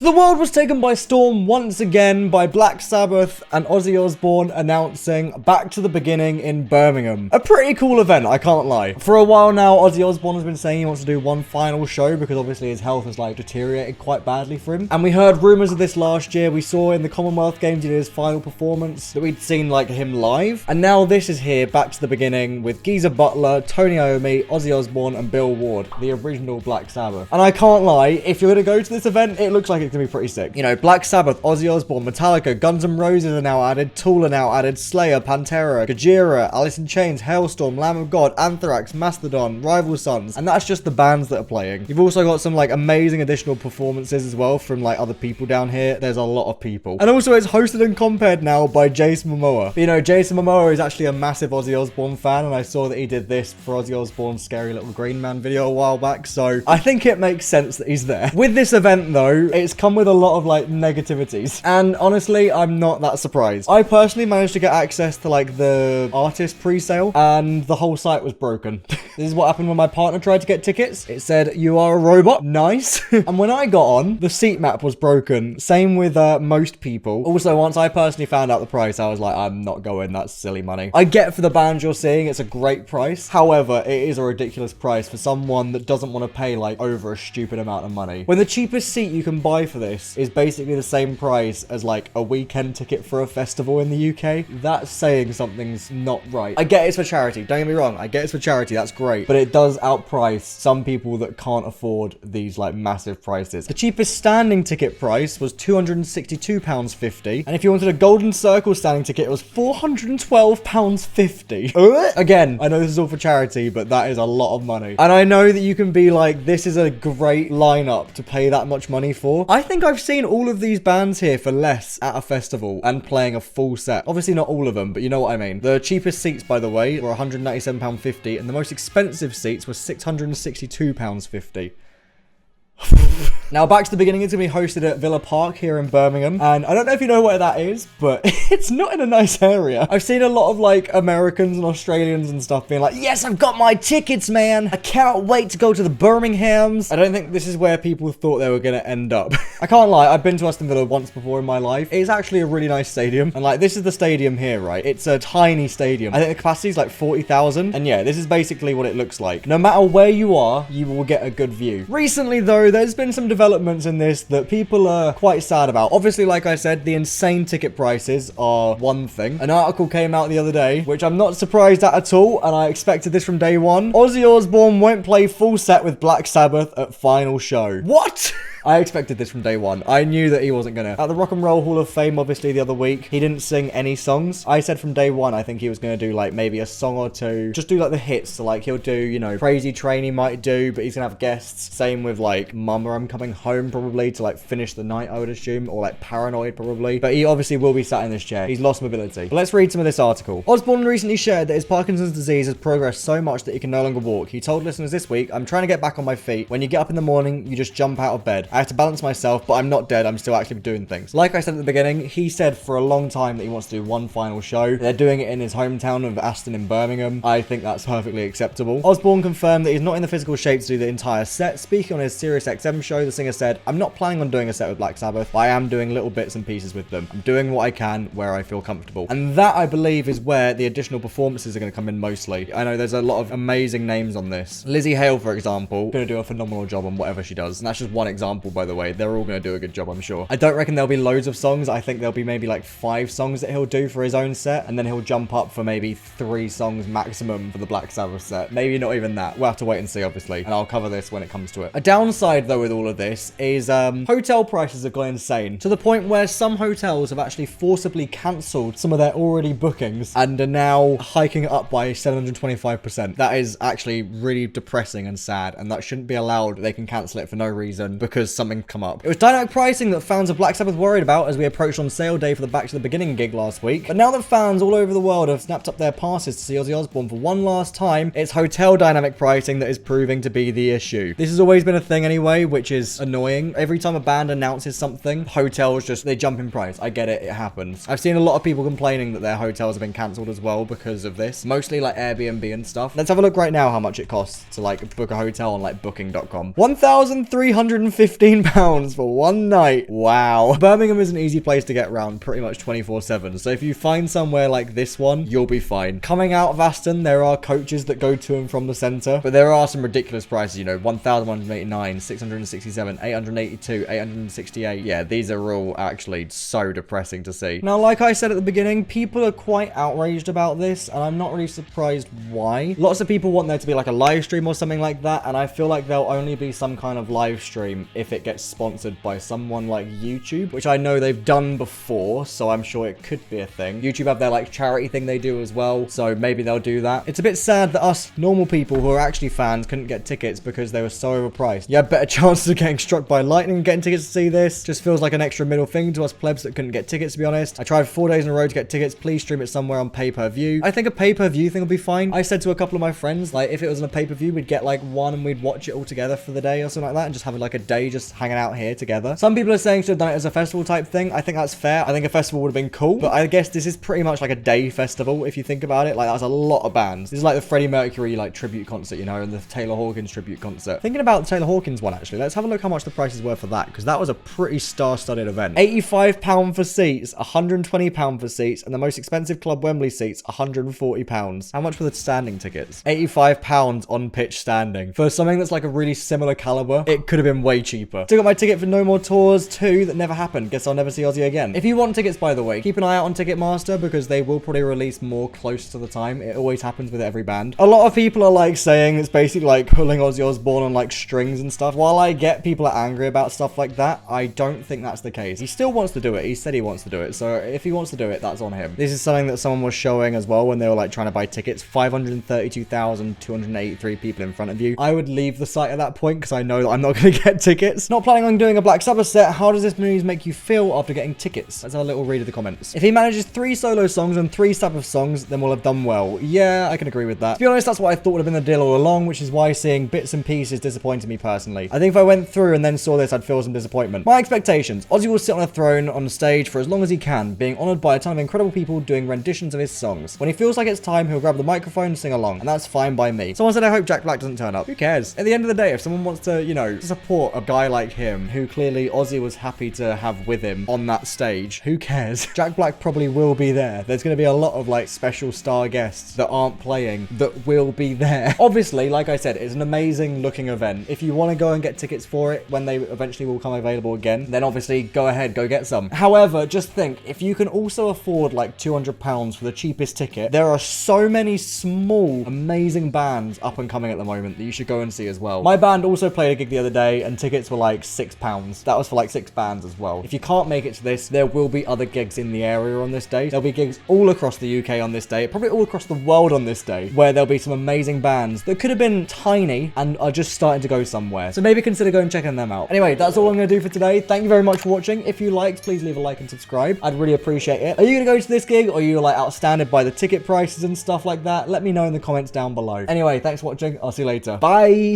The world was taken by storm once again by Black Sabbath and Ozzy Osbourne announcing Back to the Beginning in Birmingham. A pretty cool event, I can't lie. For a while now, Ozzy Osbourne has been saying he wants to do one final show because obviously his health has deteriorated quite badly for him. And we heard rumours of this last year. We saw in the Commonwealth Games he did his final performance that we'd seen him live. And now this is here, Back to the Beginning, with Geezer Butler, Tony Iommi, Ozzy Osbourne and Bill Ward, the original Black Sabbath. And I can't lie, if you're going to go to this event, it looks like it's going to be pretty sick. You know, Black Sabbath, Ozzy Osbourne, Metallica, Guns N' Roses are now added, Tool are now added, Slayer, Pantera, Gojira, Alice in Chains, Hailstorm, Lamb of God, Anthrax, Mastodon, Rival Sons, and that's just the bands that are playing. You've also got some amazing additional performances as well from other people down here. There's a lot of people. And also it's hosted and compared now by Jason Momoa. But, you know, Jason Momoa is actually a massive Ozzy Osbourne fan, and I saw that he did this for Ozzy Osbourne's Scary Little Green Man video a while back, so I think it makes sense that he's there. With this event though, it's come with a lot of negativities, and honestly I'm not that surprised. I personally managed to get access to the artist pre-sale, and the whole site was broken. This is what happened when my partner tried to get tickets. It said, "You are a robot." Nice. And when I got on, the seat map was broken. Same with most people. Also, once I personally found out the price, I was like, I'm not going. That's silly money. I get for the band you're seeing, it's a great price. However, it is a ridiculous price for someone that doesn't want to pay over a stupid amount of money. When the cheapest seat you can buy for this is basically the same price as a weekend ticket for a festival in the UK, that's saying something's not right. I get it's for charity, don't get me wrong, I get it's for charity, that's great, but it does outprice some people that can't afford these massive prices. The cheapest standing ticket price was £262.50, and if you wanted a Golden Circle standing ticket, it was £412.50. Again, I know this is all for charity, but that is a lot of money. And I know that you can be this is a great lineup to pay that much money for. I think I've seen all of these bands here for less at a festival and playing a full set. Obviously not all of them, but you know what I mean. The cheapest seats, by the way, were £197.50, and the most expensive seats were £662.50. Now, Back to the Beginning is going to be hosted at Villa Park here in Birmingham, and I don't know if you know where that is, but it's not in a nice area. I've seen a lot of Americans and Australians and stuff being yes, I've got my tickets, man. I cannot wait to go to the Birminghams. I don't think this is where people thought they were going to end up. I can't lie, I've been to Aston Villa once before in my life. It's actually a really nice stadium, and this is the stadium here, right? It's a tiny stadium. I think the capacity is 40,000, and yeah, this is basically what it looks like. No matter where you are, you will get a good view. Recently though, there's been some developments in this that people are quite sad about. Obviously, like I said, the insane ticket prices are one thing. An article came out the other day, which I'm not surprised at all, and I expected this from day one. Ozzy Osbourne won't play full set with Black Sabbath at final show. What? I expected this from day one. I knew that he wasn't gonna. At the Rock and Roll Hall of Fame, obviously, the other week, he didn't sing any songs. I said from day one, I think he was gonna do, maybe a song or two. Just do, the hits. So, he'll do, you know, Crazy Train he might do, but he's gonna have guests. Same with, Mama, I'm Coming Home, probably, to, finish the night, I would assume. Or, Paranoid, probably. But he obviously will be sat in this chair. He's lost mobility. But let's read some of this article. Osbourne recently shared that his Parkinson's disease has progressed so much that he can no longer walk. He told listeners this week, "I'm trying to get back on my feet. When you get up in the morning, you just jump out of bed. I have to balance myself, but I'm not dead. I'm still actually doing things." Like I said at the beginning, he said for a long time that he wants to do one final show. They're doing it in his hometown of Aston in Birmingham. I think that's perfectly acceptable. Osbourne confirmed that he's not in the physical shape to do the entire set. Speaking on his Sirius XM show, the singer said, "I'm not planning on doing a set with Black Sabbath, but I am doing little bits and pieces with them. I'm doing what I can where I feel comfortable." And that, I believe, is where the additional performances are going to come in mostly. I know there's a lot of amazing names on this. Lizzie Hale, for example, going to do a phenomenal job on whatever she does. And that's just one example, by the way. They're all going to do a good job, I'm sure. I don't reckon there'll be loads of songs. I think there'll be maybe 5 songs that he'll do for his own set, and then he'll jump up for maybe 3 songs maximum for the Black Sabbath set. Maybe not even that. We'll have to wait and see, obviously, and I'll cover this when it comes to it. A downside, though, with all of this is hotel prices have gone insane, to the point where some hotels have actually forcibly cancelled some of their already bookings and are now hiking it up by 725%. That is actually really depressing and sad, and that shouldn't be allowed. They can cancel it for no reason because something come up. It was dynamic pricing that fans of Black Sabbath worried about as we approached on sale day for the Back to the Beginning gig last week. But now that fans all over the world have snapped up their passes to see Ozzy Osbourne for one last time, it's hotel dynamic pricing that is proving to be the issue. This has always been a thing anyway, which is annoying. Every time a band announces something, hotels they jump in price. I get it, it happens. I've seen a lot of people complaining that their hotels have been cancelled as well because of this. Mostly Airbnb and stuff. Let's have a look right now how much it costs to book a hotel on booking.com. £1,350 £15 for one night. Wow. Birmingham is an easy place to get around pretty much 24/7. So if you find somewhere like this one, you'll be fine. Coming out of Aston, there are coaches that go to and from the centre, but there are some ridiculous prices, you know, 1,189, 667, 882, 868. Yeah, these are all actually so depressing to see. Now, like I said at the beginning, people are quite outraged about this, and I'm not really surprised why. Lots of people want there to be like a live stream or something like that, and I feel like there'll only be some kind of live stream if it gets sponsored by someone like YouTube, which I know they've done before, so I'm sure it could be a thing. YouTube have their like charity thing they do as well, so maybe they'll do that. It's a bit sad that us normal people who are actually fans couldn't get tickets because they were so overpriced. You had better chances of getting struck by lightning and getting tickets to see this. Just feels like an extra middle finger to us plebs that couldn't get tickets, to be honest. I tried 4 days in a row to get tickets. Please stream it somewhere on pay-per-view. I think a pay-per-view thing will be fine. I said to a couple of my friends, like, if it was on a pay-per-view, we'd get like one and we'd watch it all together for the day or something like that and just have like a day just hanging out here together. Some people are saying should have done it as a festival type thing. I think that's fair. I think a festival would have been cool, but I guess this is pretty much like a day festival if you think about it. Like, that's a lot of bands. This is like the Freddie Mercury like tribute concert, you know, and the Taylor Hawkins tribute concert. Thinking about the Taylor Hawkins one, actually, let's have a look how much the prices were for that, because that was a pretty star-studded event. £85 for seats, £120 for seats, and the most expensive Club Wembley seats, £140. How much were the standing tickets? £85 on pitch standing. For something that's like a really similar caliber, it could have been way cheaper. Still got my ticket for No More Tours 2 that never happened. Guess I'll never see Ozzy again. If you want tickets, by the way, keep an eye out on Ticketmaster because they will probably release more close to the time. It always happens with every band. A lot of people are like saying it's basically like pulling Ozzy Osbourne on like strings and stuff. While I get people are angry about stuff like that, I don't think that's the case. He still wants to do it. He said he wants to do it. So if he wants to do it, that's on him. This is something that someone was showing as well when they were like trying to buy tickets. 532,283 people in front of you. I would leave the site at that point because I know that I'm not going to get tickets. Not planning on doing a Black Sabbath set. How does this news make you feel after getting tickets? Let's have a little read of the comments. If he manages 3 solo songs and 3 Sabbath songs, then we'll have done well. Yeah, I can agree with that. To be honest, that's what I thought would have been the deal all along, which is why seeing bits and pieces disappointed me personally. I think if I went through and then saw this, I'd feel some disappointment. My expectations. Ozzy will sit on a throne on stage for as long as he can, being honoured by a ton of incredible people doing renditions of his songs. When he feels like it's time, he'll grab the microphone and sing along, and that's fine by me. Someone said I hope Jack Black doesn't turn up. Who cares? At the end of the day, if someone wants to, you know, support a guy like him, who clearly Ozzy was happy to have with him on that stage, who cares? Jack Black probably will be there. There's going to be a lot of like special star guests that aren't playing that will be there. Obviously, like I said, it's an amazing looking event. If you want to go and get tickets for it when they eventually will come available again, then obviously go ahead, go get some. However, just think, if you can also afford like £200 for the cheapest ticket, there are so many small, amazing bands up and coming at the moment that you should go and see as well. My band also played a gig the other day and tickets were like £6. That was for like 6 bands as well. If you can't make it to this, there will be other gigs in the area on this day. There'll be gigs all across the UK on this day, probably all across the world on this day, where there'll be some amazing bands that could have been tiny and are just starting to go somewhere. So maybe consider going and checking them out. Anyway, that's all I'm going to do for today. Thank you very much for watching. If you liked, please leave a like and subscribe. I'd really appreciate it. Are you going to go to this gig, or are you like outstanded by the ticket prices and stuff like that? Let me know in the comments down below. Anyway, thanks for watching. I'll see you later. Bye!